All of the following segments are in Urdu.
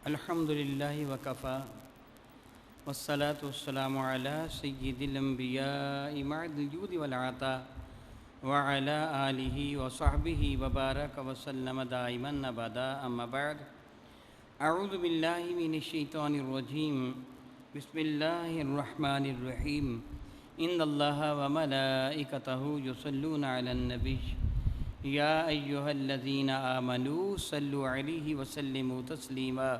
الحمد للہ وکفا والصلاة والسلام علی سید الانبیاء معد الجود والعطا وعلی آلہ وصحبہ وبارک وسلم دائما ابدا اما بعد اعوذ باللہ من الشیطان الرجیم بسم اللہ الرحمن الرحیم ان اللہ وملائکتہ یصلون علی النبی یا ایہا الذین آمنوا صلوا علیہ وسلموا تسلیما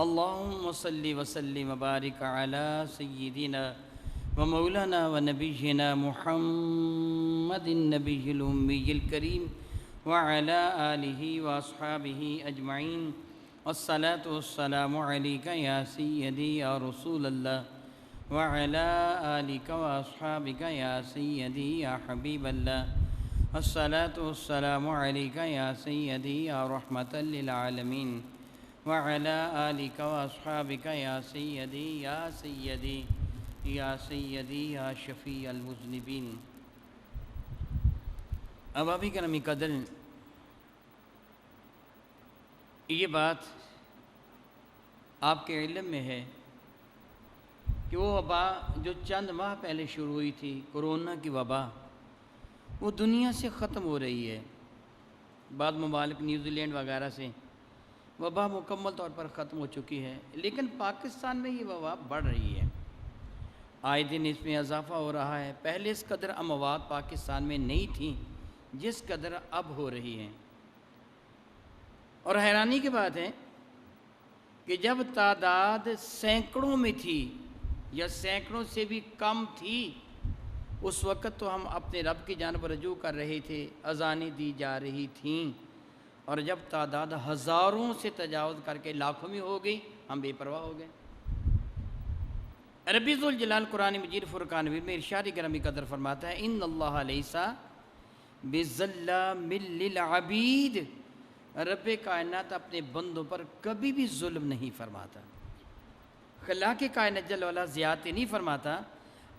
اللہم صلی وسلم وبارک علی سیدنا ومولانا ونبینا محمد النبی الامی الکریم وعلی آلہ واصحابہ اجمعین الصلاة والسلام علیک یا سیدی یا رسول اللہ وعلی آلک واصحابک یا سیدی یا حبیب اللہ الصلاة والسلام علیک یا سیدی یا رحمة للعالمین وعلی آلک واصحابک یا سیدی یا سیدی یا سیدی یا شفیع المذنبین۔ احبابی کرام قدر، یہ بات آپ کے علم میں ہے کہ وہ وبا جو چند ماہ پہلے شروع ہوئی تھی، کرونا کی وبا، وہ دنیا سے ختم ہو رہی ہے۔ بعض ممالک نیوزی لینڈ وغیرہ سے وبا مکمل طور پر ختم ہو چکی ہے، لیکن پاکستان میں یہ وبا بڑھ رہی ہے، آئے دن اس میں اضافہ ہو رہا ہے۔ پہلے اس قدر اموات پاکستان میں نہیں تھیں جس قدر اب ہو رہی ہیں، اور حیرانی کی بات ہے کہ جب تعداد سینکڑوں میں تھی یا سینکڑوں سے بھی کم تھی، اس وقت تو ہم اپنے رب کی جانب رجوع کر رہے تھے، اذانیں دی جا رہی تھیں، اور جب تعداد ہزاروں سے تجاوز کر کے لاکھوں میں ہو گئی، ہم بے پرواہ ہو گئے۔ ربی ذوالجلال قرآن مجید فرقان میں ارشاد گرامی قدر فرماتا ہے، ان اللہ لیس بظلام للعبید، رب کائنات اپنے بندوں پر کبھی بھی ظلم نہیں فرماتا، خلاق کائنات جل وعلا زیادتی نہیں فرماتا۔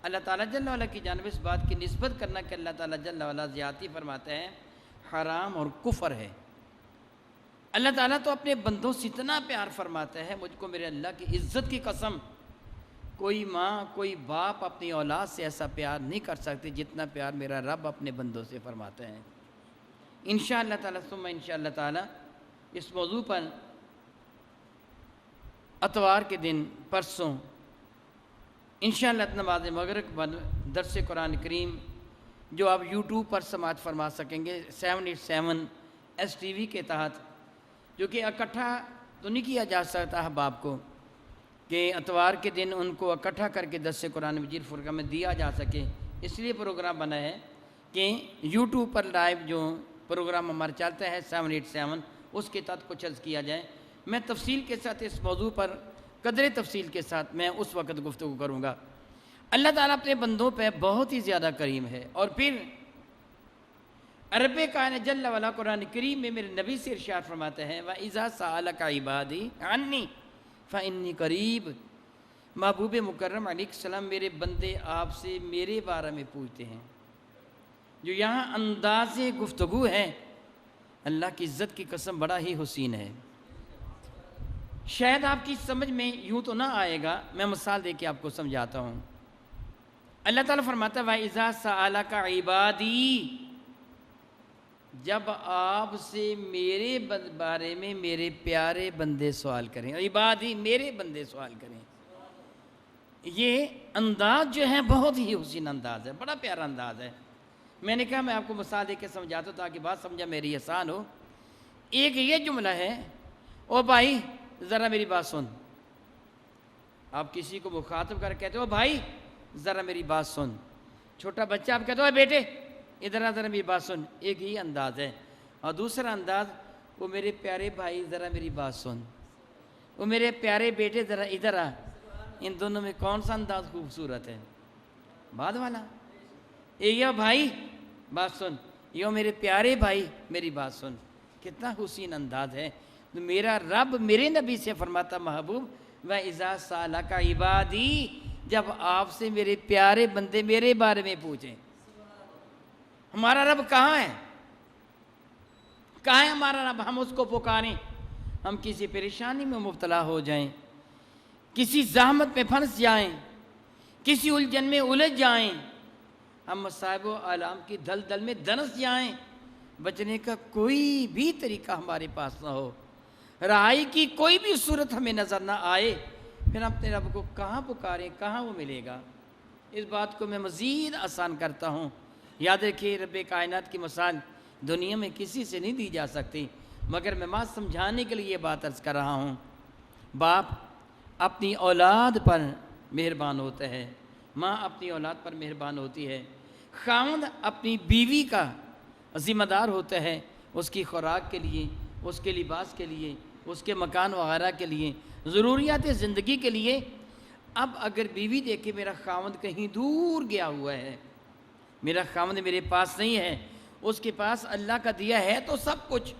اللہ تعالیٰ جل وعلا کی جانب اس بات کی نسبت کرنا کہ اللہ تعالیٰ جل وعلا زیادتی فرماتا ہے، حرام اور کفر ہے۔ اللہ تعالیٰ تو اپنے بندوں سے اتنا پیار فرماتا ہے، مجھ کو میرے اللہ کی عزت کی قسم، کوئی ماں کوئی باپ اپنی اولاد سے ایسا پیار نہیں کر سکتے جتنا پیار میرا رب اپنے بندوں سے فرماتا ہے۔ انشاءاللہ تعالیٰ ثم انشاءاللہ تعالیٰ اس موضوع پر اتوار کے دن پرسوں انشاءاللہ نماز مغرب بعد درس قرآن کریم جو آپ یوٹیوب پر سماعت فرما سکیں گے 787 ایس ٹی وی کے تحت، جو کہ اکٹھا تو نہیں کیا جا سکتا احباب کو کہ اتوار کے دن ان کو اکٹھا کر کے درس قرآن مجید فرقہ میں دیا جا سکے، اس لیے پروگرام بنا ہے کہ یوٹیوب پر لائیو جو پروگرام ہمارا چلتا ہے 787 اس کے تحت کچھ عرض کیا جائے۔ میں تفصیل کے ساتھ اس موضوع پر قدر تفصیل کے ساتھ میں اس وقت گفتگو کروں گا۔ اللہ تعالیٰ اپنے بندوں پہ بہت ہی زیادہ کریم ہے، اور پھر رب کائنات جل وعلا قرآن کریم میں میرے نبی سے ارشاد فرماتا ہے، وَإِذَا سَأَلَكَ عِبَادِي عَنِّي فَإِنِّي قَرِيبٌ، محبوب مکرم علیہ السلام میرے بندے آپ سے میرے بارے میں پوچھتے ہیں۔ جو یہاں انداز گفتگو ہے، اللہ کی عزت کی قسم بڑا ہی حسین ہے، شاید آپ کی سمجھ میں یوں تو نہ آئے گا، میں مثال دے کے آپ کو سمجھاتا ہوں۔ اللہ تعالیٰ فرماتا ہے وَإِذَا سَأَلَكَ عِبَادِي، جب آپ سے میرے بارے میں میرے پیارے بندے سوال کریں، عبادی میرے بندے سوال کریں، یہ انداز جو ہے بہت ہی حسین انداز ہے، بڑا پیارا انداز ہے۔ میں نے کہا میں آپ کو مثال دے کے سمجھاتا ہوں تاکہ بات سمجھا میری آسان ہو۔ ایک یہ جملہ ہے، او بھائی ذرا میری بات سن، آپ کسی کو مخاطب کر کہتے ہو بھائی ذرا میری بات سن، چھوٹا بچہ آپ کہتے ہو بیٹے ادھر آ ذرا میری بات سن، ایک ہی انداز ہے۔ اور دوسرا انداز، وہ میرے پیارے بھائی ذرا میری بات سن، وہ میرے پیارے بیٹے ذرا ادھر آ، ان دونوں میں کون سا انداز خوبصورت ہے؟ بعد والا۔ یہ بھائی بات سن، یہ میرے پیارے بھائی میری بات سن، کتنا حسین انداز ہے۔ تو میرا رب میرے نبی سے فرماتا محبوب وَإِذَا سَأَلَكَ عِبَادِي، جب آپ سے میرے پیارے بندے میرے بارے میں پوچھیں۔ ہمارا رب کہاں ہے؟ کہاں ہے ہمارا رب؟ ہم اس کو پکاریں، ہم کسی پریشانی میں مبتلا ہو جائیں، کسی زحمت میں پھنس جائیں، کسی الجھن میں الجھ جائیں، ہم مصائب و آلام کی دلدل میں دنس جائیں، بچنے کا کوئی بھی طریقہ ہمارے پاس نہ ہو، رہائی کی کوئی بھی صورت ہمیں نظر نہ آئے، پھر ہم اپنے رب کو کہاں پکاریں، کہاں وہ ملے گا؟ اس بات کو میں مزید آسان کرتا ہوں، یاد رکھیے رب کائنات کی مثال دنیا میں کسی سے نہیں دی جا سکتی، مگر میں بات سمجھانے کے لیے یہ بات عرض کر رہا ہوں۔ باپ اپنی اولاد پر مہربان ہوتا ہے، ماں اپنی اولاد پر مہربان ہوتی ہے، خاوند اپنی بیوی کا ذمہ دار ہوتا ہے، اس کی خوراک کے لیے، اس کے لباس کے لیے، اس کے مکان وغیرہ کے لیے، ضروریات زندگی کے لیے۔ اب اگر بیوی دیکھے میرا خاوند کہیں دور گیا ہوا ہے، میرا خاوند میرے پاس نہیں ہے، اس کے پاس اللہ کا دیا ہے تو سب کچھ،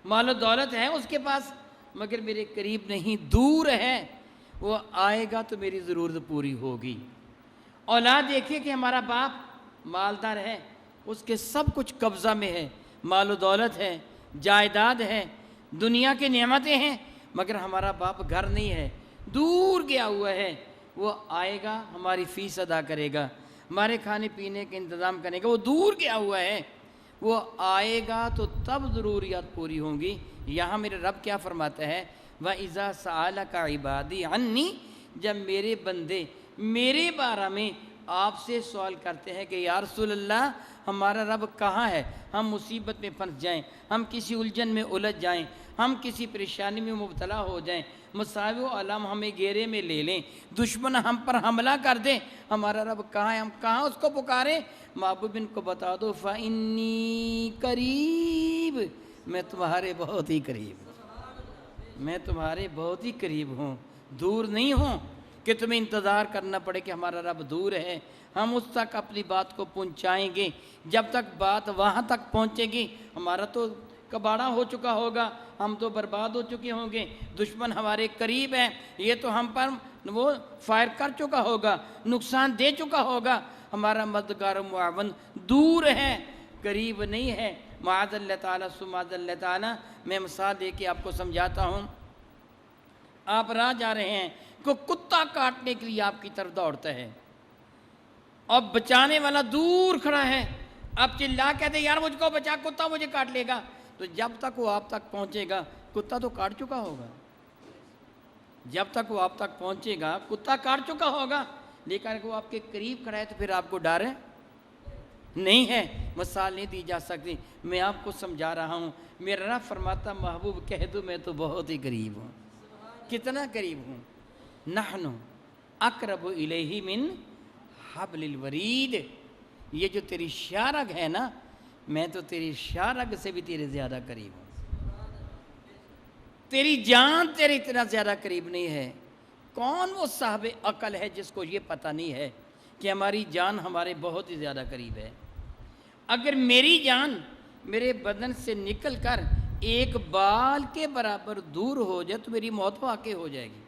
مال و دولت ہے اس کے پاس، مگر میرے قریب نہیں، دور ہے، وہ آئے گا تو میری ضرورت پوری ہوگی۔ اولاد دیکھیے کہ ہمارا باپ مالدار ہے، اس کے سب کچھ قبضہ میں ہے، مال و دولت ہے، جائیداد ہے، دنیا کی نعمتیں ہیں، مگر ہمارا باپ گھر نہیں ہے، دور گیا ہوا ہے۔ وہ آئے گا، ہماری فیس ادا کرے گا، ہمارے کھانے پینے کا انتظام کرے گا، وہ دور گیا ہوا ہے، وہ آئے گا تو تب ضروریات پوری ہوں گی۔ یہاں میرے رب کیا فرماتا ہے؟ وَإِذَا سَأَلَكَ عِبَادِي عَنِّي، جب میرے بندے میرے بارے میں آپ سے سوال کرتے ہیں کہ یا رسول اللہ ہمارا رب کہاں ہے، ہم مصیبت میں پھنس جائیں، ہم کسی الجھن میں الجھ جائیں، ہم کسی پریشانی میں مبتلا ہو جائیں، مصائب و آلام ہمیں گھیرے میں لے لیں، دشمن ہم پر حملہ کر دیں، ہمارا رب کہاں ہے، ہم کہاں اس کو پکاریں؟ محبوب ان کو بتا دو فَإِنِّي قریب، میں تمہارے بہت ہی قریب ہوں، میں تمہارے بہت ہی قریب ہوں، دور نہیں ہوں کہ تمہیں انتظار کرنا پڑے کہ ہمارا رب دور ہے۔ ہم اس تک اپنی بات کو پہنچائیں گے، جب تک بات وہاں تک پہنچے گی ہمارا تو کباڑا ہو چکا ہوگا، ہم تو برباد ہو چکے ہوں گے، دشمن ہمارے قریب ہے، یہ تو ہم پر وہ فائر کر چکا ہوگا، نقصان دے چکا ہوگا، ہمارا مددگار و معاون دور ہے، قریب نہیں ہے۔ معاذ اللہ تعالیٰ معاذ اللہ تعالیٰ، میں مثال دے کے آپ کو سمجھاتا ہوں۔ آپ راہ جا رہے ہیں، کوئی کتا کاٹنے کے لیے آپ کی طرف دوڑتا ہے، اور بچانے والا دور کھڑا ہے، آپ چلا کہتے یار مجھ کو بچا، کتا مجھے کاٹ لے گا، تو جب تک وہ آپ تک پہنچے گا کتا تو کاٹ چکا ہوگا، جب تک وہ آپ تک پہنچے گا کتا کاٹ چکا ہوگا، لیکن اگر وہ آپ کے قریب کھڑا ہے تو پھر آپ کو ڈر نہیں ہے، مثال نہیں دی جا سکتی۔ میں آپ کو سمجھا رہا ہوں، میرا رب فرماتا محبوب کہہ دو میں تو بہت ہی قریب ہوں۔ کتنا قریب ہوں؟ نحن اقرب الیہ من حبل الورید، یہ جو تیری شارگ ہے نا، میں تو تیری شارگ سے بھی تیرے زیادہ قریب ہوں، تیری جان تیرے اتنا زیادہ قریب نہیں ہے۔ کون وہ صاحب عقل ہے جس کو یہ پتہ نہیں ہے کہ ہماری جان ہمارے بہت ہی زیادہ قریب ہے؟ اگر میری جان میرے بدن سے نکل کر ایک بال کے برابر دور ہو جائے تو میری موت واقع ہو جائے گی۔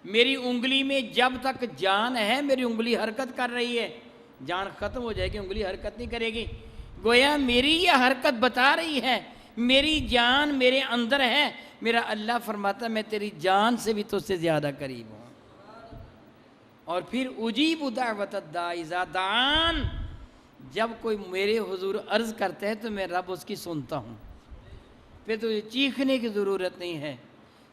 میری انگلی میں جب تک جان ہے، میری انگلی حرکت کر رہی ہے، جان ختم ہو جائے گی انگلی حرکت نہیں کرے گی۔ گویا میری یہ حرکت بتا رہی ہے میری جان میرے اندر ہے، میرا اللہ فرماتا ہے میں تیری جان سے بھی تجھ سے زیادہ قریب ہوں۔ اور پھر اجیب دعوت الداعی اذا دعان، جب کوئی میرے حضور عرض کرتا ہے تو میں رب اس کی سنتا ہوں۔ پھر تو چیخنے کی ضرورت نہیں ہے،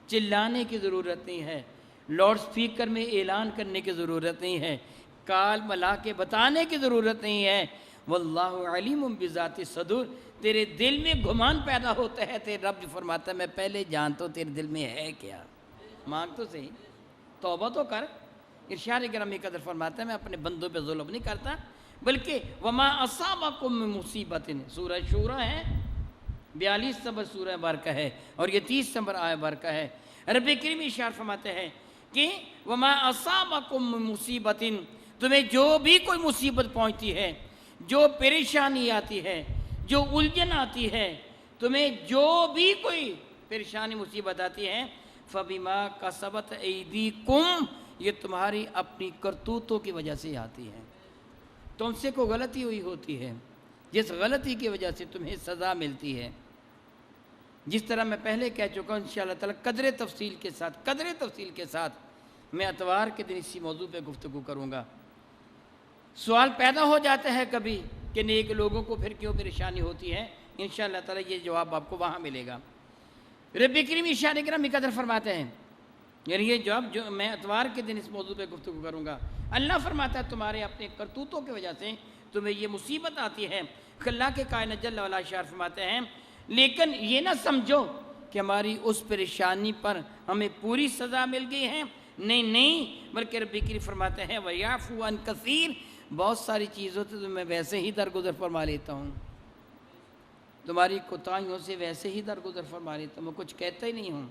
چلانے کی ضرورت نہیں ہے، لاؤڈ سپیکر میں اعلان کرنے کی ضرورت نہیں ہے، کال ملا کے بتانے کی ضرورت نہیں ہے۔ واللہ علیم بذات الصدور، تیرے دل میں گمان پیدا ہوتا ہے، تیرے رب فرماتا ہے میں پہلے جانتا ہوں تیرے دل میں ہے کیا، مانگ تو صحیح، توبہ تو کر۔ ارشاد گرامی قدر فرماتا ہے میں اپنے بندوں پہ ظلم نہیں کرتا، بلکہ وما اصابکم من مصیبت، سورہ شورى ہے، 42 نمبر سورہ بارکہ ہے، اور یہ 30 نمبر آیہ بارکہ ہے۔ رب کریم ارشاد فرماتے ہیں کہ وما اصابکم من مصیبت، تمہیں جو بھی کوئی مصیبت پہنچتی ہے، جو پریشانی آتی ہے، جو الجھن آتی ہے، تمہیں جو بھی کوئی پریشانی مصیبت آتی ہے، فبما کسبت ایدیکم، یہ تمہاری اپنی کرتوتوں کی وجہ سے آتی ہے۔ تم سے کوئی غلطی ہوئی ہوتی ہے، جس غلطی کی وجہ سے تمہیں سزا ملتی ہے، جس طرح میں پہلے کہہ چکا ہوں انشاءاللہ تعالی قدر تفصیل کے ساتھ میں اتوار کے دن اسی موضوع پہ گفتگو کروں گا۔ سوال پیدا ہو جاتا ہے کبھی کہ نیک لوگوں کو پھر کیوں پریشانی ہوتی ہے، انشاءاللہ تعالی یہ جواب آپ کو وہاں ملے گا۔ رب کریم ارشاد کرام قدر فرماتے ہیں، یعنی یہ جواب جو میں اتوار کے دن اس موضوع پہ گفتگو کروں گا۔ اللہ فرماتا ہے تمہارے اپنے کرتوتوں کی وجہ سے تمہیں یہ مصیبت آتی ہے۔ اللہ کے کائنات جل وعلا شاعر فرماتے ہیں لیکن یہ نہ سمجھو کہ ہماری اس پریشانی پر ہمیں پوری سزا مل گئی ہے، نہیں بلکہ رب کریم فرماتے ہیں وَيَعْفُو عَنْ كَثِيرٍ، بہت ساری چیزوں سے میں ویسے ہی درگزر فرما لیتا ہوں، تمہاری کوتاہیوں سے ویسے ہی درگزر فرما لیتا ہوں، میں کچھ کہتا ہی نہیں ہوں۔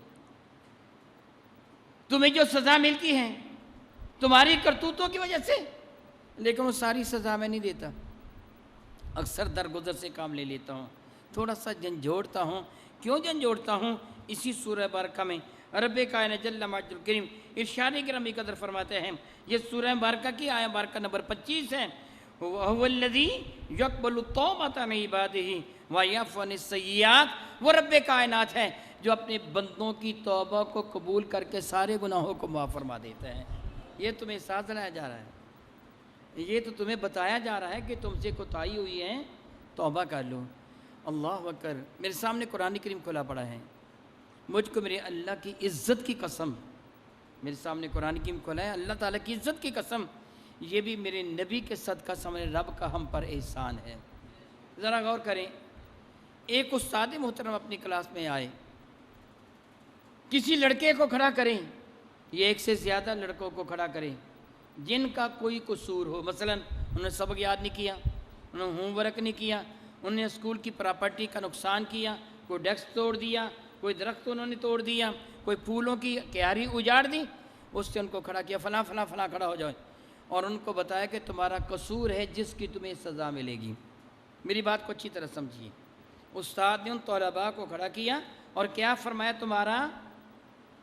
تمہیں جو سزا ملتی ہے تمہاری کرتوتوں کی وجہ سے، لیکن وہ ساری سزا میں نہیں دیتا، اکثر درگزر سے کام لے لیتا ہوں، تھوڑا سا جھنجھوڑتا ہوں۔ کیوں جھنجھوڑتا ہوں؟ اسی سورہ بارکہ میں رب کائنات جل مجدہ الکریم ارشاد کرام قدر فرماتے ہیں، یہ سورہ بارکہ کی آیت بارکہ نمبر 25 ہے، وَهُوَ الَّذِي يَقْبَلُ التَّوْبَةَ مِنْ عِبَادِهِ وَيَعْفُو عَنِ السَّيِّئَاتِ، وہ رب کائنات ہے جو اپنے بندوں کی توبہ کو قبول کر کے سارے گناہوں کو معاف فرما دیتا ہے۔ یہ تمہیں احساس دلایا جا رہا ہے، یہ تو تمہیں بتایا جا رہا ہے کہ تم سے کوتاہی ہوئی ہے، توبہ کر لو۔ اللہ اکبر، میرے سامنے قرآن کریم کھلا پڑا ہے، مجھ کو میرے اللہ کی عزت کی قسم، میرے سامنے قرآن کریم کھلا ہے، اللہ تعالیٰ کی عزت کی قسم، یہ بھی میرے نبی کے صدقہ سمجھ رب کا ہم پر احسان ہے۔ ذرا غور کریں، ایک استاد محترم اپنی کلاس میں آئے، کسی لڑکے کو کھڑا کریں، یہ ایک سے زیادہ لڑکوں کو کھڑا کریں جن کا کوئی قصور ہو، مثلا انہوں نے سبق یاد نہیں کیا، انہوں نے ہوم ورک نہیں کیا، انہوں نے اسکول کی پراپرٹی کا نقصان کیا، کوئی ڈیسک توڑ دیا، کوئی درخت انہوں نے توڑ دیا، کوئی پھولوں کی کیاری اجاڑ دی، اس سے ان کو کھڑا کیا، فلاں فلاں فلاں کھڑا ہو جائے، اور ان کو بتایا کہ تمہارا قصور ہے جس کی تمہیں سزا ملے گی۔ میری بات کو اچھی طرح سمجھیے، استاد نے ان طلباء کو کھڑا کیا اور کیا فرمایا، تمہارا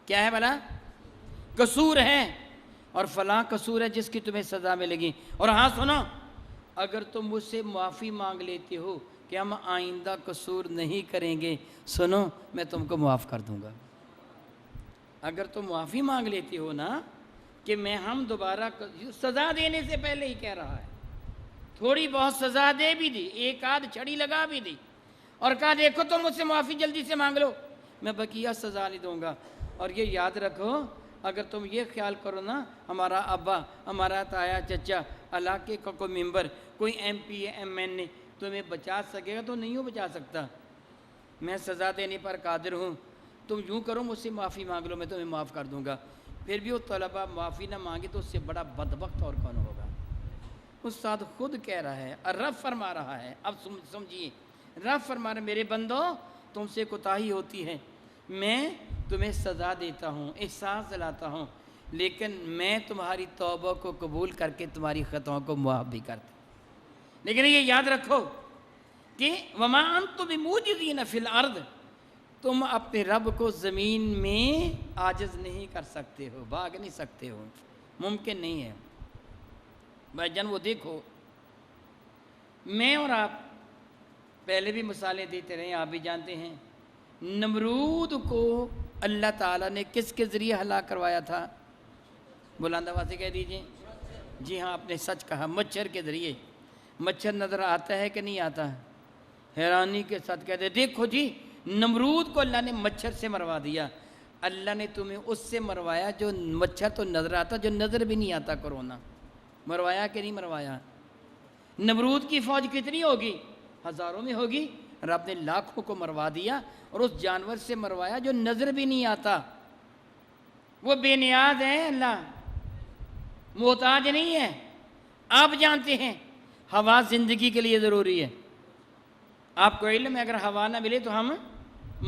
کیا ہے بھلا؟ قصور ہے، اور فلاں قصور ہے جس کی تمہیں سزا ملے گی، اور ہاں سنو، اگر تم مجھ سے معافی مانگ لیتے ہو کہ ہم آئندہ قصور نہیں کریں گے، سنو میں تم کو معاف کر دوں گا۔ اگر تم معافی مانگ لیتے ہو نا کہ میں ہم دوبارہ سزا دینے سے پہلے ہی کہہ رہا ہے، تھوڑی بہت سزا دے بھی دی، ایک آدھ چھڑی لگا بھی دی، اور کہا دیکھو تم مجھ سے معافی جلدی سے مانگ لو، میں بقیہ سزا نہیں دوں گا۔ اور یہ یاد رکھو، اگر تم یہ خیال کرو نا ہمارا ابا، ہمارا تایا چچا، علاقے کا کوئی ممبر، کوئی ایم پی ایم این اے تمہیں بچا سکے گا، تو نہیں ہو بچا سکتا، میں سزا دینے پر قادر ہوں، تم یوں کرو مجھ سے معافی مانگ لو، میں تمہیں معاف کر دوں گا۔ پھر بھی وہ طلباء معافی نہ مانگے تو اس سے بڑا بدبخت اور کون ہوگا؟ استاد خود کہہ رہا ہے، اور رب فرما رہا ہے، اب سمجھیے، رب فرما رہا ہے میرے بندو تم سے کوتاہی ہوتی ہے، میں تمہیں سزا دیتا ہوں، احساس دلاتا ہوں، لیکن میں تمہاری توبہ کو قبول کر کے تمہاری خطاؤں کو معاف بھی کرتا ہوں۔ لیکن یہ یاد رکھو کہ وَمَا أَنْتُم بِمُعْجِزِينَ فِي الْأَرْضِ، تم اپنے رب کو زمین میں عاجز نہیں کر سکتے ہو، بھاگ نہیں سکتے ہو، ممکن نہیں ہے۔ بھائی جان وہ دیکھو، میں اور آپ پہلے بھی مثالیں دیتے رہے، آپ بھی جانتے ہیں، نمرود کو اللہ تعالیٰ نے کس کے ذریعے ہلاک کروایا تھا؟ بلند آواز سے کہہ دیجئے، جی ہاں آپ نے سچ کہا، مچھر کے ذریعے۔ مچھر نظر آتا ہے کہ نہیں آتا؟ حیرانی کے ساتھ کہتے ہیں دیکھو جی، نمرود کو اللہ نے مچھر سے مروا دیا۔ اللہ نے تمہیں اس سے مروایا جو مچھر تو نظر آتا، جو نظر بھی نہیں آتا، کرونا مروایا کہ نہیں مروایا؟ نمرود کی فوج کتنی ہوگی؟ ہزاروں میں ہوگی، رب نے لاکھوں کو مروا دیا، اور اس جانور سے مروایا جو نظر بھی نہیں آتا۔ وہ بے نیاز ہے، اللہ محتاج نہیں ہے۔ آپ جانتے ہیں ہوا زندگی کے لیے ضروری ہے، آپ کو علم ہے اگر ہوا نہ ملے تو ہم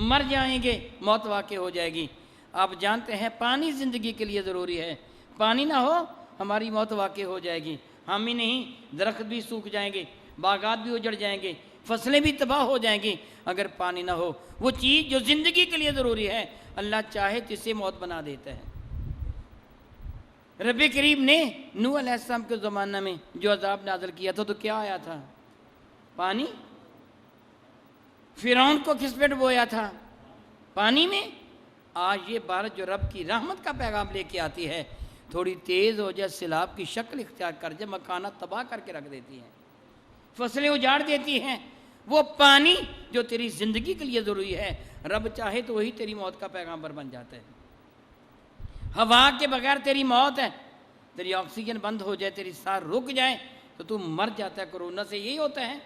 مر جائیں گے، موت واقع ہو جائے گی۔ آپ جانتے ہیں پانی زندگی کے لیے ضروری ہے، پانی نہ ہو ہماری موت واقع ہو جائے گی، ہم ہی نہیں درخت بھی سوکھ جائیں گے، باغات بھی اجڑ جائیں گے، فصلیں بھی تباہ ہو جائیں گی اگر پانی نہ ہو۔ وہ چیز جو زندگی کے لیے ضروری ہے اللہ چاہے تو اسے موت بنا دیتا ہے۔ رب کریم نے نوح علیہ السلام کے زمانہ میں جو عذاب نازل کیا تھا تو کیا آیا تھا؟ پانی۔ فرعون کو کس پہ ڈبویا تھا؟ پانی میں آج یہ بارش جو رب کی رحمت کا پیغام لے کے آتی ہے تھوڑی تیز ہو جائے، سیلاب کی شکل اختیار کر جائے، مکانات تباہ کر کے رکھ دیتی ہیں، فصلیں اجاڑ دیتی ہیں۔ وہ پانی جو تیری زندگی کے لیے ضروری ہے، رب چاہے تو وہی تیری موت کا پیغامبر بن جاتا ہے۔ ہوا کے بغیر تیری موت ہے، تیری آکسیجن بند ہو جائے، تیری سانس رک جائے تو تو مر جاتا ہے۔ کرونا سے یہی ہوتا ہے،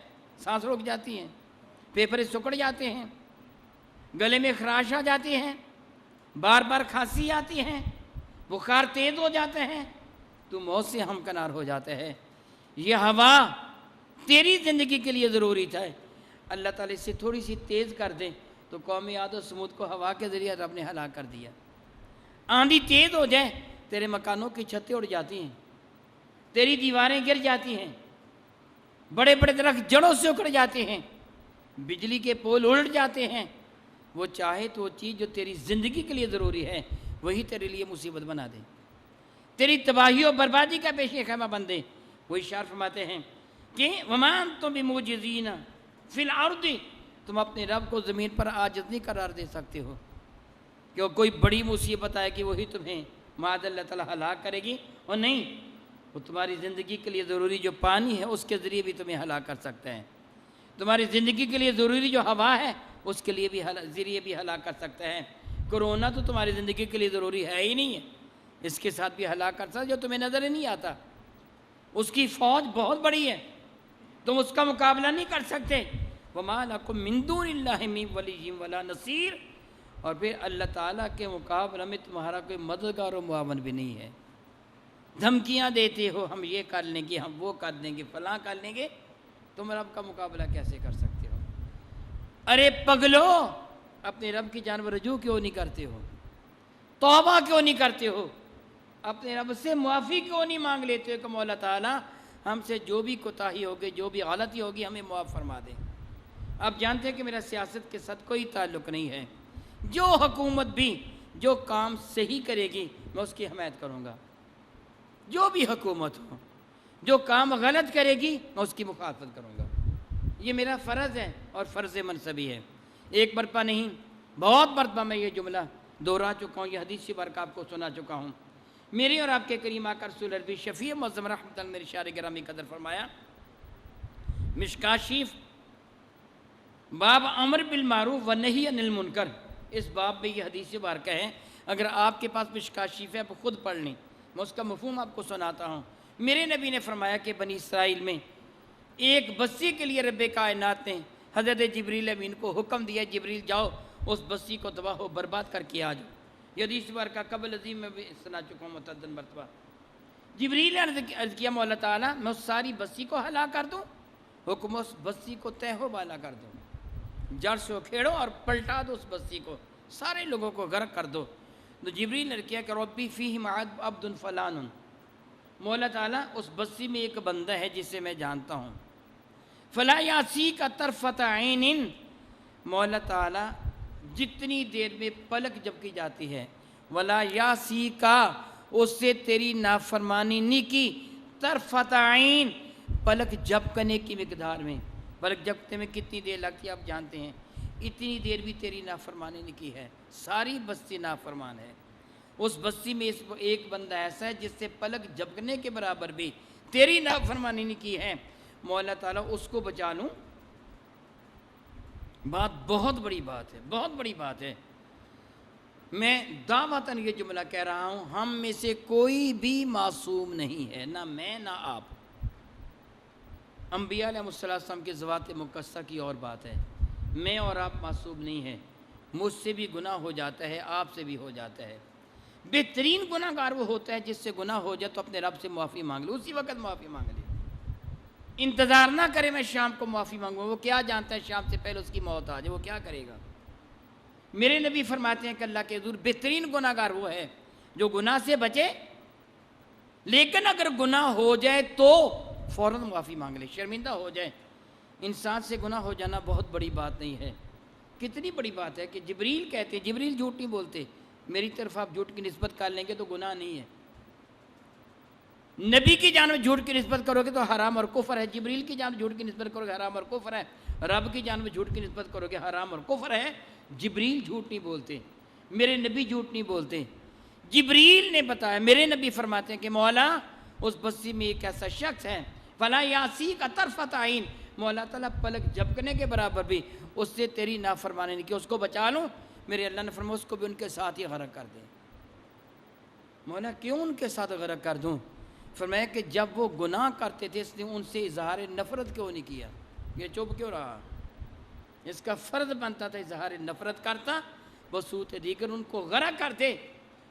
سانس رک جاتی ہے، پھیپھڑے سکڑ جاتے ہیں، گلے میں خراش آ جاتی ہے، بار بار کھانسی آتی ہے، بخار تیز ہو جاتے ہیں، تو موت سے ہمکنار ہو جاتا ہے۔ یہ ہوا تیری زندگی کے لیے ضروری تھا، اللہ تعالیٰ سے تھوڑی سی تیز کر دیں تو قوم عاد و سمود کو ہوا کے ذریعے رب نے ہلاک کر دیا۔ آندھی تیز ہو جائے، تیرے مکانوں کی چھتیں اڑ جاتی ہیں، تیری دیواریں گر جاتی ہیں، بڑے بڑے درخت جڑوں سے اکھڑ جاتے ہیں، بجلی کے پول الٹ جاتے ہیں۔ وہ چاہے تو وہ چیز جو تیری زندگی کے لیے ضروری ہے وہی تیرے لیے مصیبت بنا دے، تیری تباہی و بربادی کا پیش خیمہ بن دے۔ وہ اشارہ فرماتے ہیں کہ وَمَا أَنْتُم بِمُعْجِزِينَ فِي الْأَرْضِ، تم اپنے رب کو زمین پر عاجز نہیں قرار دے سکتے ہو کہ کوئی بڑی مصیبت آئے کہ وہی تمہیں معاذ اللہ تعالیٰ ہلاک کرے گی، اور نہیں، وہ تمہاری زندگی کے لیے ضروری جو پانی ہے اس کے ذریعے بھی تمہیں ہلاک کر سکتا ہے، تمہاری زندگی کے لیے ضروری جو ہوا ہے اس کے لیے بھی ذریعے بھی ہلاک کر سکتا ہے۔ کرونا تو تمہاری زندگی کے لیے ضروری ہے ہی نہیں ہے، اس کے ساتھ بھی ہلاک کر سکتا جو تمہیں نظر ہی نہیں آتا۔ اس کی فوج بہت بڑی ہے، تم اس کا مقابلہ نہیں کر سکتے۔ وَمَا لَكُم مِّن دُونِ اللَّهِ مِن وَلِيٍّ وَلَا نَصِيرٍ، اور پھر اللہ تعالیٰ کے مقابلے میں تمہارا کوئی مددگار و معاون بھی نہیں ہے۔ دھمکیاں دیتے ہو ہم یہ کر لیں گے، ہم وہ کر دیں گے، فلاں کر لیں گے، تم رب کا مقابلہ کیسے کر سکتے ہو؟ ارے پگلو، اپنے رب کی جانب رجوع کیوں نہیں کرتے ہو؟ توبہ کیوں نہیں کرتے ہو؟ اپنے رب سے معافی کیوں نہیں مانگ لیتے ہو کہ مولا تعالیٰ ہم سے جو بھی کوتاہی ہوگی، جو بھی غلطی ہوگی ہمیں معاف فرما دیں۔ آپ جانتے ہیں کہ میرا سیاست کے ساتھ کوئی تعلق نہیں ہے، جو حکومت بھی جو کام صحیح کرے گی میں اس کی حمایت کروں گا، جو بھی حکومت ہو جو کام غلط کرے گی میں اس کی مخالفت کروں گا، یہ میرا فرض ہے اور فرض منصبی ہے۔ ایک مرتبہ نہیں، بہت مرتبہ میں یہ جملہ دہرا چکا ہوں، یہ حدیث بار آپ کو سنا چکا ہوں۔ میری اور آپ کے کریم آقا رسول عربی شفیع معظم رحمۃ اللہ میرے شاعر گرامی قدر فرمایا، مشکاۃ شریف باب امر بالمعروف و نہی عن المنکر، اس باب میں یہ حدیث مبارکہ ہے۔ اگر آپ کے پاس مشکاۃ شریف ہے آپ خود پڑھ لیں، میں اس کا مفہوم آپ کو سناتا ہوں۔ میرے نبی نے فرمایا کہ بنی اسرائیل میں ایک بستی کے لیے رب کائنات نے حضرت جبریل امین کو حکم دیا، جبریل جاؤ اس بستی کو تباہ و برباد کر کے آ جاؤ۔ یہ حدیث مبارکہ قبل عظیم میں بھی سنا چکا ہوں متعدد مرتبہ۔ جبریل نے عرض کیا مولا تعالیٰ میں اس ساری بستی کو ہلاک کر دوں؟ حکم اس بستی کو تہ و بالا کر دو، جڑ سے کھیڑو اور پلٹا دو اس بستی کو، سارے لوگوں کو غرق کر دو۔ تو جبریل نے کیا کہ ربی فیہم عبد فلان، مولا تعالیٰ اس بستی میں ایک بندہ ہے جسے میں جانتا ہوں، فلا یاسیک طرفۃ عین، مولا تعالیٰ جتنی دیر میں پلک جھپکی جاتی ہے، ولا یاسیک، اس سے تیری نافرمانی نہیں کی، طرفۃ عین، پلک جھپکنے کی مقدار میں، پلک جھپکنے میں کتنی دیر لگتی ہے آپ جانتے ہیں، اتنی دیر بھی تیری نافرمانی نہیں کی ہے، ساری بستی نافرمان ہے۔ اس بستی میں ایک بندہ ایسا ہے جس سے پلک جھپکنے کے برابر بھی تیری نافرمانی نہیں کی ہے، مولا تعالیٰ اس کو بچا لوں۔ بات بہت بڑی بات ہے، بہت بڑی بات ہے۔ میں دعوتاً یہ جملہ کہہ رہا ہوں، ہم میں سے کوئی بھی معصوم نہیں ہے، نہ میں نہ آپ۔ انبیاء علیہ السلام کے ذوات مقدسہ کی اور بات ہے، میں اور آپ معصوم نہیں ہیں، مجھ سے بھی گناہ ہو جاتا ہے، آپ سے بھی ہو جاتا ہے۔ بہترین گناہ گار وہ ہوتا ہے جس سے گناہ ہو جائے تو اپنے رب سے معافی مانگ لے، اسی وقت معافی مانگ لے، انتظار نہ کرے میں شام کو معافی مانگوں۔ وہ کیا جانتا ہے شام سے پہلے اس کی موت آ جائے، وہ کیا کرے گا؟ میرے نبی فرماتے ہیں کہ اللہ کے حضور بہترین گناہ گار وہ ہے جو گناہ سے بچے، لیکن اگر گناہ ہو جائے تو فوراً معافی مانگ لے، شرمندہ ہو جائے۔ انسان سے گناہ ہو جانا بہت بڑی بات نہیں ہے، کتنی بڑی بات ہے کہ جبریل کہتے، جبریل جھوٹ نہیں بولتے، میری طرف آپ جھوٹ کی نسبت کر لیں گے تو گناہ نہیں ہے، نبی کی جانب جھوٹ کی نسبت کرو گے تو حرام اور کفر ہے، جبریل کی جانب جھوٹ کی نسبت کرو گے حرام اور کفر ہے، رب کی جانب جھوٹ کی نسبت کرو گے حرام اور کفر ہے۔ جبریل جھوٹ نہیں بولتے، میرے نبی جھوٹ نہیں بولتے۔ جبریل نے بتایا، میرے نبی فرماتے ہیں کہ مولا اس بستی میں ایک ایسا شخص ہے فلا یاسیک طرفۃ عین، مولا تعالیٰ پلک جھپکنے کے برابر بھی اس سے تیری نافرمانی نہیں کہ اس کو بچا لوں، میرے اللہ نے فرمایا اس کو بھی ان کے ساتھ ہی غرق کر دیں۔ مولا کیوں ان کے ساتھ غرق کر دوں؟ فرمایا کہ جب وہ گناہ کرتے تھے اس نے ان سے اظہار نفرت کیوں نہیں کیا، یہ چپ کیوں رہا؟ اس کا فرض بنتا تھا اظہار نفرت کرتا، بصورت دیگر ان کو غرق کرتے،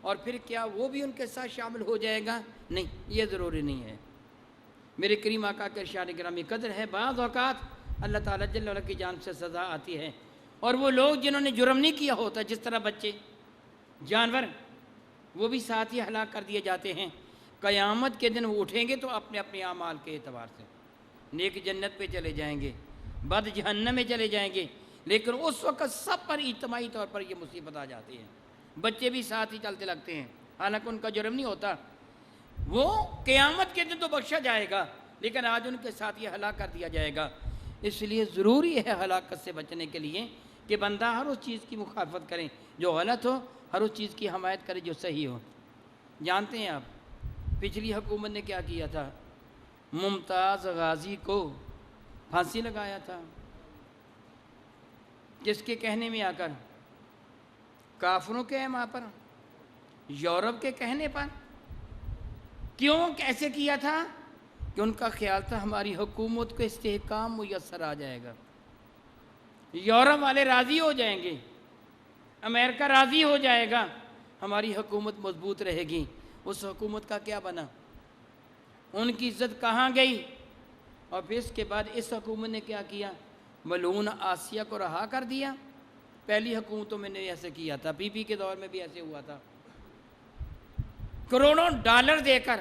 اور پھر کیا وہ بھی ان کے ساتھ شامل ہو جائے گا؟ نہیں، یہ ضروری نہیں ہے۔ میرے کریم آقا کے ارشاد گرامی قدر ہے، بعض اوقات اللہ تعالیٰ جل وعلا کی جانب سے سزا آتی ہے، اور وہ لوگ جنہوں نے جرم نہیں کیا ہوتا، جس طرح بچے، جانور، وہ بھی ساتھ ہی ہلاک کر دیے جاتے ہیں۔ قیامت کے دن وہ اٹھیں گے تو اپنے اپنے اعمال کے اعتبار سے نیک جنت پہ چلے جائیں گے، بد جہنم میں چلے جائیں گے، لیکن اس وقت سب پر اجتماعی طور پر یہ مصیبت آ جاتی ہے، بچے بھی ساتھ ہی چلتے لگتے ہیں، حالانکہ ان کا جرم نہیں ہوتا۔ وہ قیامت کے دن تو بخشا جائے گا، لیکن آج ان کے ساتھ یہ ہلاک کر دیا جائے گا۔ اس لیے ضروری ہے ہلاکت سے بچنے کے لیے کہ بندہ ہر اس چیز کی مخالفت کرے جو غلط ہو، ہر اس چیز کی حمایت کرے جو صحیح ہو۔ جانتے ہیں آپ پچھلی حکومت نے کیا کیا تھا؟ ممتاز غازی کو پھانسی لگایا تھا، جس کے کہنے میں آ کر، کافروں کے وہاں پر، یورپ کے کہنے پر۔ کیوں کیسے کیا تھا؟ کہ ان کا خیال تھا ہماری حکومت کو استحکام میسر آ جائے گا، یورپ والے راضی ہو جائیں گے، امریکہ راضی ہو جائے گا، ہماری حکومت مضبوط رہے گی۔ اس حکومت کا کیا بنا؟ ان کی عزت کہاں گئی؟ اور پھر اس کے بعد اس حکومت نے کیا کیا؟ ملعون آسیہ کو رہا کر دیا۔ پہلی حکومتوں میں نے ایسے کیا تھا، بی بی کے دور میں بھی ایسے ہوا تھا، کروڑوں ڈالر دے کر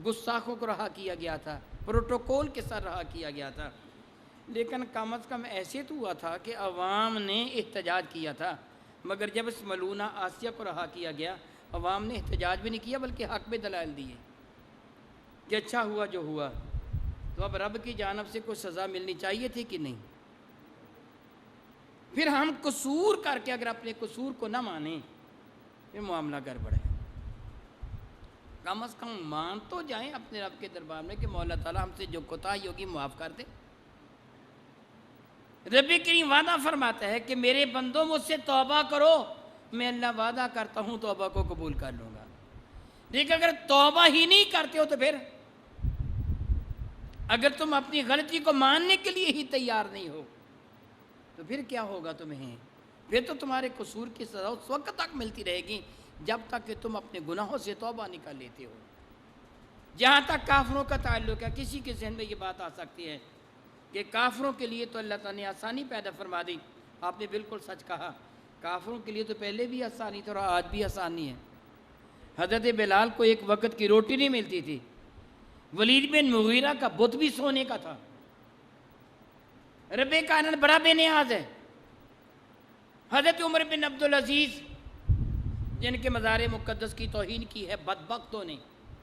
گستاخوں کو رہا کیا گیا تھا، پروٹوکول کے ساتھ رہا کیا گیا تھا۔ لیکن کم از کم ایسے تو ہوا تھا کہ عوام نے احتجاج کیا تھا، مگر جب اس ملعونہ آسیہ کو رہا کیا گیا، عوام نے احتجاج بھی نہیں کیا بلکہ حق میں دلائل دیے کہ اچھا ہوا جو ہوا۔ تو اب رب کی جانب سے کوئی سزا ملنی چاہیے تھی کہ نہیں؟ پھر ہم قصور کر کے اگر اپنے قصور کو نہ مانیں، یہ معاملہ گڑبڑ ہے۔ کم از کم مان تو جائیں اپنے رب کے دربار میں کہ مولا تعالیٰ ہم سے جو کوتاہی ہوگی معاف کر دے۔ رب کریم وعدہ فرماتا ہے کہ میرے بندوں مجھ سے توبہ کرو، میں اللہ وعدہ کرتا ہوں توبہ کو قبول کر لوں گا۔ لیکن اگر توبہ ہی نہیں کرتے ہو تو پھر اگر تم اپنی غلطی کو ماننے کے لیے ہی تیار نہیں ہو تو پھر کیا ہوگا تمہیں؟ پھر تو تمہارے قصور کی سزا اس وقت تک ملتی رہے گی جب تک کہ تم اپنے گناہوں سے توبہ نہیں کر لیتے ہو۔ جہاں تک کافروں کا تعلق ہے، کسی کے ذہن میں یہ بات آ سکتی ہے کہ کافروں کے لیے تو اللہ تعالیٰ نے آسانی پیدا فرما دی۔ آپ نے بالکل سچ کہا، کافروں کے لیے تو پہلے بھی آسانی تھی اور آج بھی آسانی ہے۔ حضرت بلال کو ایک وقت کی روٹی نہیں ملتی تھی، ولید بن مغیرہ کا بت بھی سونے کا تھا۔ رب کائنات بڑا بے نیاز ہے۔ حضرت عمر بن عبدالعزیز جن کے مزار مقدس کی توہین کی ہے بدبختوں نے،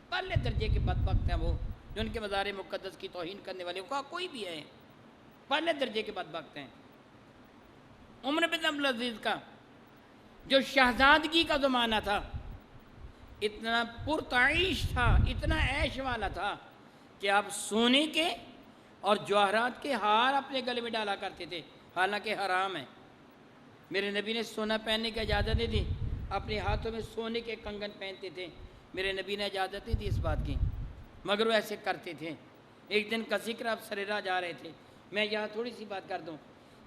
پہلے درجے کے بدبخت ہیں وہ، جو ان کے مزار مقدس کی توہین کرنے والے کا کوئی بھی ہے، پہلے درجے کے بدبخت ہیں۔ عمر بن عبدالعزیز کا جو شہزادگی کا زمانہ تھا، اتنا پرتعیش تھا، اتنا عیش والا تھا کہ آپ سونے کے اور جواہرات کے ہار اپنے گلے میں ڈالا کرتے تھے، حالانکہ حرام ہے۔ میرے نبی نے سونا پہننے کی اجازت نہیں دی، اپنے ہاتھوں میں سونے کے کنگن پہنتے تھے، میرے نبی نے اجازت نہیں دی اس بات کی، مگر وہ ایسے کرتے تھے۔ ایک دن کا ذکر آپ سریرا جا رہے تھے، میں یہاں تھوڑی سی بات کر دوں،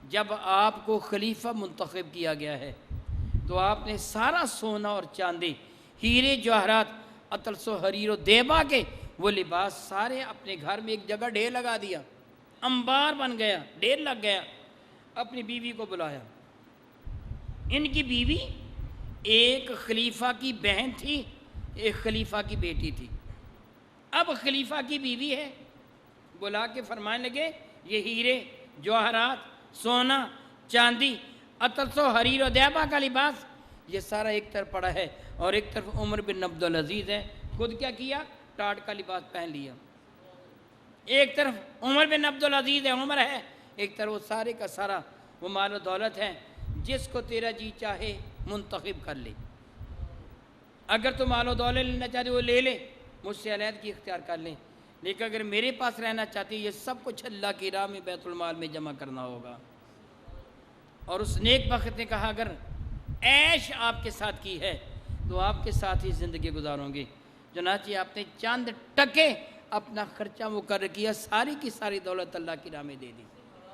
جب آپ کو خلیفہ منتخب کیا گیا ہے تو آپ نے سارا سونا اور چاندی، ہیرے جواہرات، اطلس و حریر و دیبا کے وہ لباس سارے اپنے گھر میں ایک جگہ ڈھیر لگا دیا، انبار بن گیا، ڈھیر لگ گیا۔ اپنی بیوی کو بلایا، ان کی بیوی ایک خلیفہ کی بہن تھی، ایک خلیفہ کی بیٹی تھی۔ اب خلیفہ کی بیوی ہے، بلا کے فرمانے لگے یہ ہیرے جواہرات، سونا چاندی، اطلس و حریر و دیبا کا لباس یہ سارا ایک طرف پڑا ہے، اور ایک طرف عمر بن عبدالعزیز ہے، خود کیا کیا؟ ٹاٹ کا لباس پہن لیا۔ ایک طرف عمر بن عبدالعزیز ہے، عمر ہے، ایک طرف وہ سارے کا سارا وہ مال و دولت ہے جس کو تیرا جی چاہے منتخب کر لے، اگر تو مال و دولت لینا چاہتے وہ لے لے، مجھ سے علیحدگی اختیار کر لیں، لیکن اگر میرے پاس رہنا چاہتی یہ سب کچھ اللہ کی راہ میں بیت المال میں جمع کرنا ہوگا۔ اور اس نیک بخت نے کہا اگر عیش آپ کے ساتھ کی ہے تو آپ کے ساتھ ہی زندگی گزاروں گی۔ چنانچہ آپ نے چند ٹکے اپنا خرچہ مقرر کیا، ساری کی ساری دولت اللہ کی راہ میں دے دی۔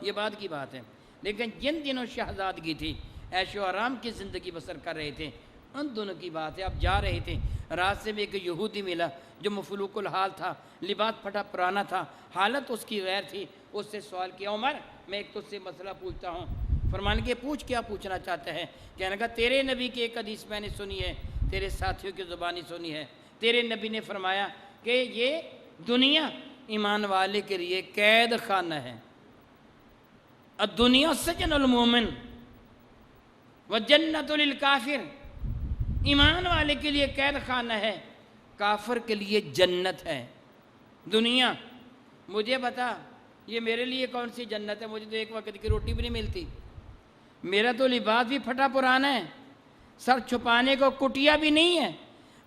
یہ بعد کی بات ہے، لیکن جن دنوں شہزادگی تھی، عیش و آرام کی زندگی بسر کر رہے تھے، ان دونوں کی بات ہے۔ آپ جا رہے تھے، راستے میں ایک یہودی ملا جو مفلوق الحال تھا، لباس پھٹا پرانا تھا، حالت اس کی غیر تھی۔ اس سے سوال کیا، عمر میں ایک تجھ سے مسئلہ پوچھتا ہوں۔ فرمان کے پوچھ، کیا پوچھنا چاہتا ہے؟ کہنے لگا تیرے نبی کی ایک حدیث میں نے سنی ہے، تیرے ساتھیوں کی زبانی سنی ہے۔ تیرے نبی نے فرمایا کہ یہ دنیا ایمان والے کے لیے قید خانہ ہے۔ الدنیا سجن المومن وجنت للکافر، ایمان والے کے لیے قید خانہ ہے، کافر کے لیے جنت ہے۔ دنیا مجھے بتا یہ میرے لیے کون سی جنت ہے؟ مجھے تو ایک وقت کی روٹی بھی نہیں ملتی، میرا تو لباس بھی پھٹا پرانا ہے، سر چھپانے کو کٹیا بھی نہیں ہے،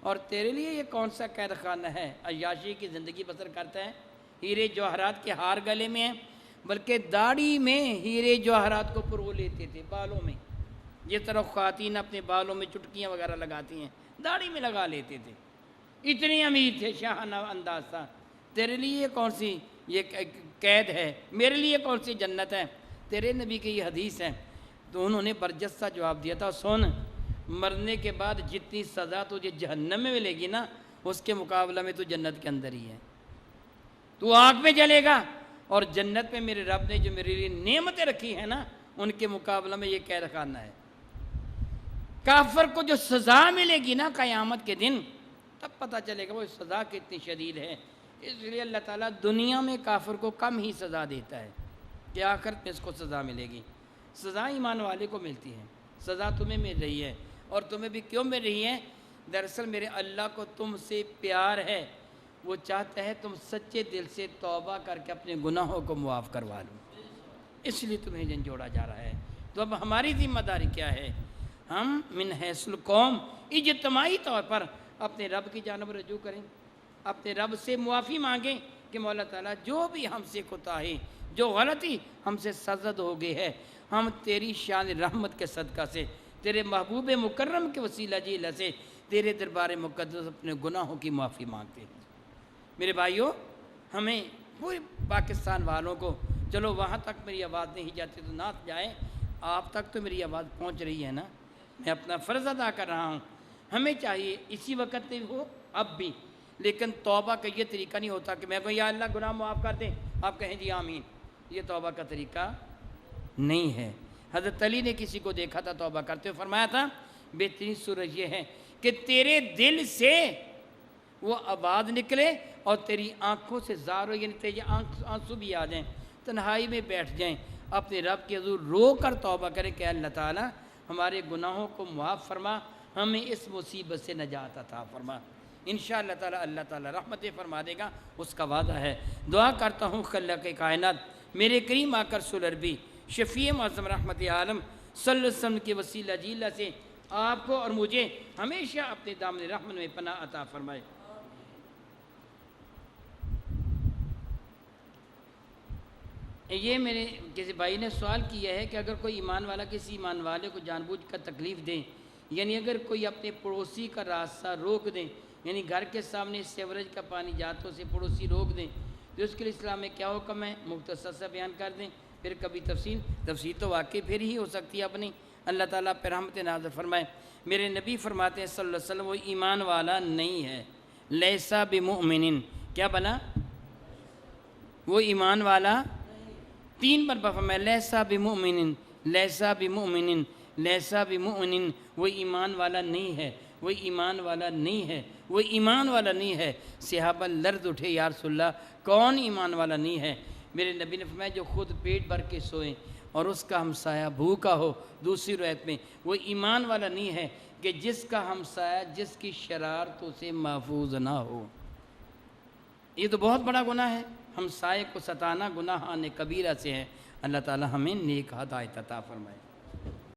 اور تیرے لیے یہ کون سا قید خانہ ہے؟ عیاشی کی زندگی بسر کرتا ہے، ہیرے جواہرات کے ہار گلے میں ہیں، بلکہ داڑھی میں ہیرے جواہرات کو پرو لیتے تھے، بالوں میں، جس طرح خواتین اپنے بالوں میں چٹکیاں وغیرہ لگاتی ہیں، داڑھی میں لگا لیتے تھے، اتنے امیر تھے، شاہانہ انداز تھا۔ تیرے لیے کون سی یہ قید ہے؟ میرے لیے کون سی جنت ہے؟ تیرے نبی کی یہ حدیث ہے۔ تو انہوں نے برجستہ جواب دیا تھا، سن، مرنے کے بعد جتنی سزا تجھے جہنم میں ملے گی نا، اس کے مقابلہ میں تو جنت کے اندر ہی ہے۔ تو آگ میں جلے گا، اور جنت میں میرے رب نے جو میرے لیے نعمتیں رکھی ہیں نا، ان کے مقابلہ میں یہ قید خانہ ہے۔ کافر کو جو سزا ملے گی نا قیامت کے دن، تب پتہ چلے گا وہ سزا کتنی شدید ہے۔ اس لیے اللہ تعالیٰ دنیا میں کافر کو کم ہی سزا دیتا ہے کہ آخرت میں اس کو سزا ملے گی۔ سزا ایمان والے کو ملتی ہے، سزا تمہیں مل رہی ہے، اور تمہیں بھی کیوں مل رہی ہے؟ دراصل میرے اللہ کو تم سے پیار ہے، وہ چاہتا ہے تم سچے دل سے توبہ کر کے اپنے گناہوں کو معاف کروا لو، اس لیے تمہیں جھنجھوڑا جا رہا ہے۔ تو اب ہماری ذمہ داری کیا ہے؟ ہم من حیث القوم اجتماعی طور پر اپنے رب کی جانب رجوع کریں، اپنے رب سے معافی مانگیں کہ مولا تعالیٰ جو بھی ہم سے کوتاہی، جو غلطی ہم سے سرزد ہو گئی ہے، ہم تیری شان رحمت کے صدقہ سے، تیرے محبوب مکرم کے وسیلہ جیلہ سے تیرے دربار مقدس اپنے گناہوں کی معافی مانگتے ہیں۔ میرے بھائیوں، ہمیں پورے پاکستان والوں کو، چلو وہاں تک میری آواز نہیں جاتی تو نہ جائیں، آپ تک تو میری آواز پہنچ رہی ہے نا، میں اپنا فرض ادا کر رہا ہوں۔ ہمیں چاہیے اسی وقت میں ہو، اب بھی، لیکن توبہ کا یہ طریقہ نہیں ہوتا کہ میں کہوں یا اللہ گناہ معاف کر دیں، آپ کہیں جی آمین، یہ توبہ کا طریقہ نہیں ہے۔ حضرت علی نے کسی کو دیکھا تھا توبہ کرتے ہوئے، فرمایا تھا بہترین صورت یہ ہے کہ تیرے دل سے وہ آواز نکلے اور تیری آنکھوں سے زار ہو، یعنی تیرے آنسو بھی آ جائیں، تنہائی میں بیٹھ جائیں، اپنے رب کے حضور رو کر توبہ کریں کہ اللہ تعالیٰ ہمارے گناہوں کو معاف فرما، ہمیں اس مصیبت سے نجات عطا فرما۔ انشاءاللہ تعالیٰ اللہ تعالیٰ رحمتیں فرما دے گا، اس کا وعدہ ہے۔ دعا کرتا ہوں خالق کائنات میرے کریم آقا رسول عربی شفیع معظم رحمت عالم صلی اللہ علیہ وسلم کے وسیلہ جیلہ سے آپ کو اور مجھے ہمیشہ اپنے دامن رحمت میں پناہ عطا فرمائے۔ یہ میرے کسی بھائی نے سوال کیا ہے کہ اگر کوئی ایمان والا کسی ایمان والے کو جان بوجھ کر تکلیف دیں، یعنی اگر کوئی اپنے پڑوسی کا راستہ روک دیں، یعنی گھر کے سامنے سیوریج کا پانی جاتا سے پڑوسی روک دیں، تو اس کے لیے اسلام میں کیا حکم ہے؟ مختصر سا بیان کر دیں، پھر کبھی تفصیل تو واقعی پھر ہی ہو سکتی ہے اپنی۔ اللہ تعالیٰ پہ رحمت نازل فرمائے۔ میرے نبی فرماتے ہیں صلی اللہ علیہ وسلم وہ ایمان والا نہیں ہے، لیسا بمؤمن، کیا بنا؟ وہ ایمان والا 3 مرتبہ فرمایا لیسا بمؤمن، لیسا بمؤمن، لیسا بمؤمن، وہ ایمان والا نہیں ہے، وہ ایمان والا نہیں ہے، وہ ایمان والا نہیں ہے۔ صحابہ لرز اٹھے، یا رسول اللہ کون ایمان والا نہیں ہے؟ میرے نبی نے فرمایا جو خود پیٹ بھر کے سوئے اور اس کا ہمسایہ بھوکا ہو۔ دوسری روایت میں وہ ایمان والا نہیں ہے کہ جس کا ہمسایہ جس کی شرارتوں سے محفوظ نہ ہو۔ یہ تو بہت بڑا گناہ ہے، ہمسائے کو ستانا گناہ کبیرہ سے ہے۔ اللہ تعالی ہمیں نیک ہدایت عطا فرمائے۔